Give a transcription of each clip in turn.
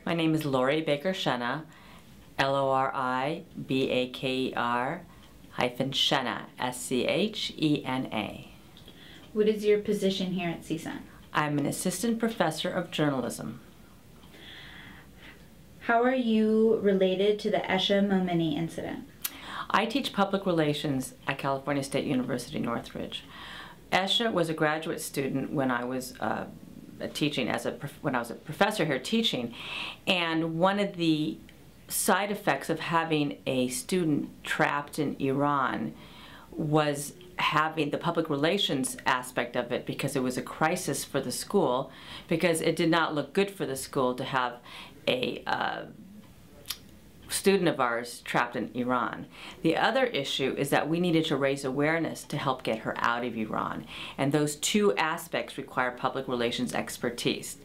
My name is Lori Baker-Shena, Loribaker -Shena, Schena. What is your position here at CSUN? I'm an assistant professor of journalism. How are you related to the Esha Momeni incident? I teach public relations at California State University, Northridge. Esha was a graduate student when I was teaching when I was a professor here teaching, and one of the side effects of having a student trapped in Iran was having the public relations aspect of it, because it was a crisis for the school, because it did not look good for the school to have a student of ours trapped in Iran. The other issue is that we needed to raise awareness to help get her out of Iran, and those two aspects require public relations expertise.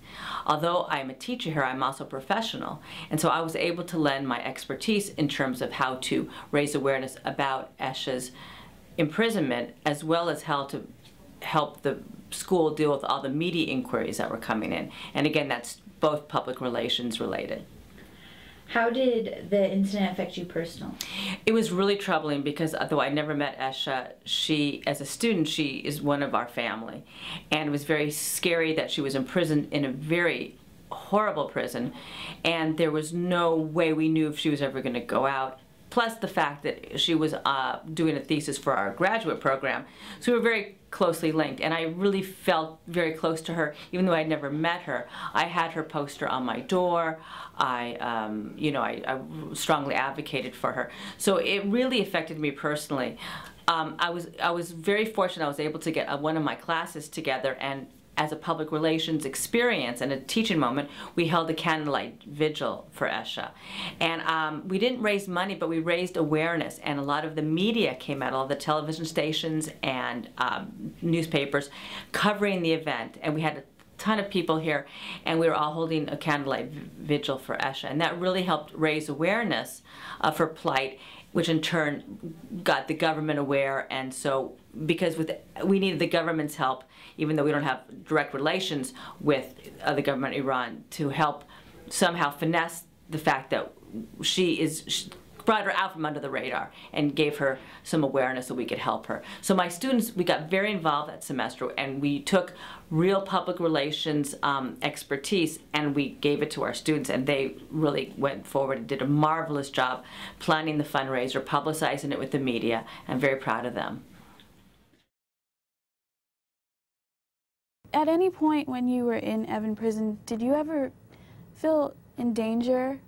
Although I'm a teacher here, I'm also a professional, and so I was able to lend my expertise in terms of how to raise awareness about Esha's imprisonment, as well as how to help the school deal with all the media inquiries that were coming in. And again, that's both public relations related. How did the incident affect you personally? It was really troubling because though I never met Esha, as a student, she is one of our family. And it was very scary that she was imprisoned in a very horrible prison, and there was no way we knew if she was ever going to go out. Plus the fact that she was doing a thesis for our graduate program. So we were very closely linked, and I really felt very close to her, even though I'd never met her. I had her poster on my door. I strongly advocated for her. So it really affected me personally. I was very fortunate I was able to get one of my classes together, and as a public relations experience and a teaching moment, we held a candlelight vigil for Esha. And we didn't raise money, but we raised awareness, and a lot of the media came out, all the television stations and newspapers covering the event, and we had a ton of people here, and we were all holding a candlelight vigil for Esha, and that really helped raise awareness of her plight, which in turn got the government aware. And so, because we needed the government's help, even though we don't have direct relations with the government of Iran, to help somehow finesse the fact that she brought her out from under the radar and gave her some awareness so we could help her. So my students, we got very involved that semester, and we took real public relations expertise and we gave it to our students, and they really went forward and did a marvelous job planning the fundraiser, publicizing it with the media. I'm very proud of them. At any point when you were in Evin prison, did you ever feel in danger?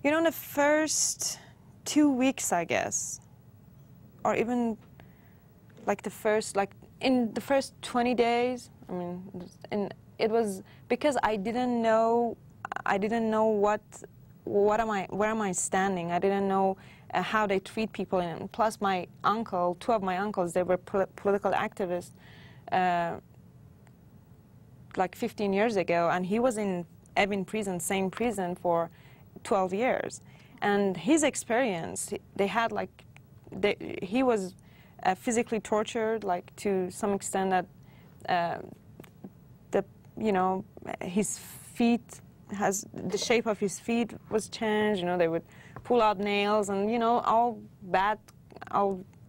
You know, in the first 2 weeks, I guess, or even in the first 20 days, I mean, and it was because I didn't know where am I standing. I didn't know how they treat people, and plus my uncle, two of my uncles, they were political activists like 15 years ago, and he was in Evin prison, same prison, for 12 years. And his experience, he was physically tortured, like to some extent that his feet, the shape of his feet was changed. You know, they would pull out nails and, you know, all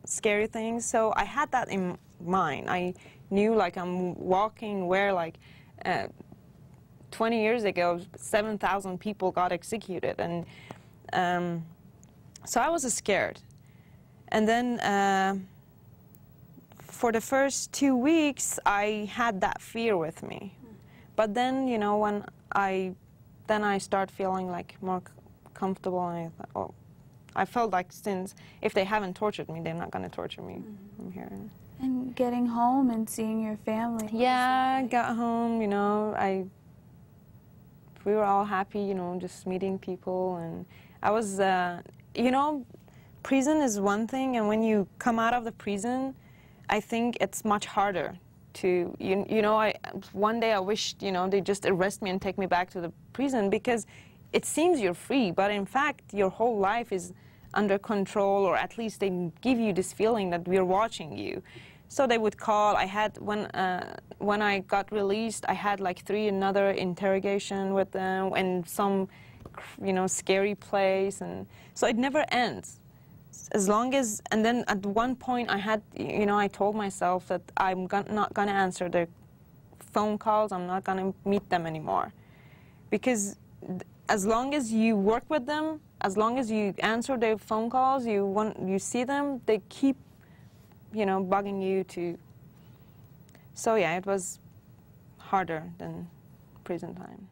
scary things. So I had that in mind. I knew, like, I'm walking where, like, 20 years ago, 7,000 people got executed, and so I was scared. And then for the first 2 weeks, I had that fear with me. But then, you know, when I start feeling like more comfortable, and I thought, oh, I felt like since if they haven't tortured me, they're not going to torture me from here. And getting home and seeing your family. Yeah, I got home, you know, we were all happy, you know, just meeting people, and I was, you know, prison is one thing, and when you come out of the prison, I think it's much harder to, you know, one day I wished, you know, they just arrest me and take me back to the prison, because it seems you're free, but in fact, your whole life is under control, or at least they give you this feeling that we're watching you. So they would call. I had, when I got released, I had like another interrogation with them, and some you know, scary place, and so it never ends. As long as, and then at one point I had, you know, I told myself that I'm not going to answer their phone calls, I'm not going to meet them anymore. Because as long as you work with them, as long as you answer their phone calls, you see them, they keep, you know, bugging you to. So yeah, it was harder than prison time.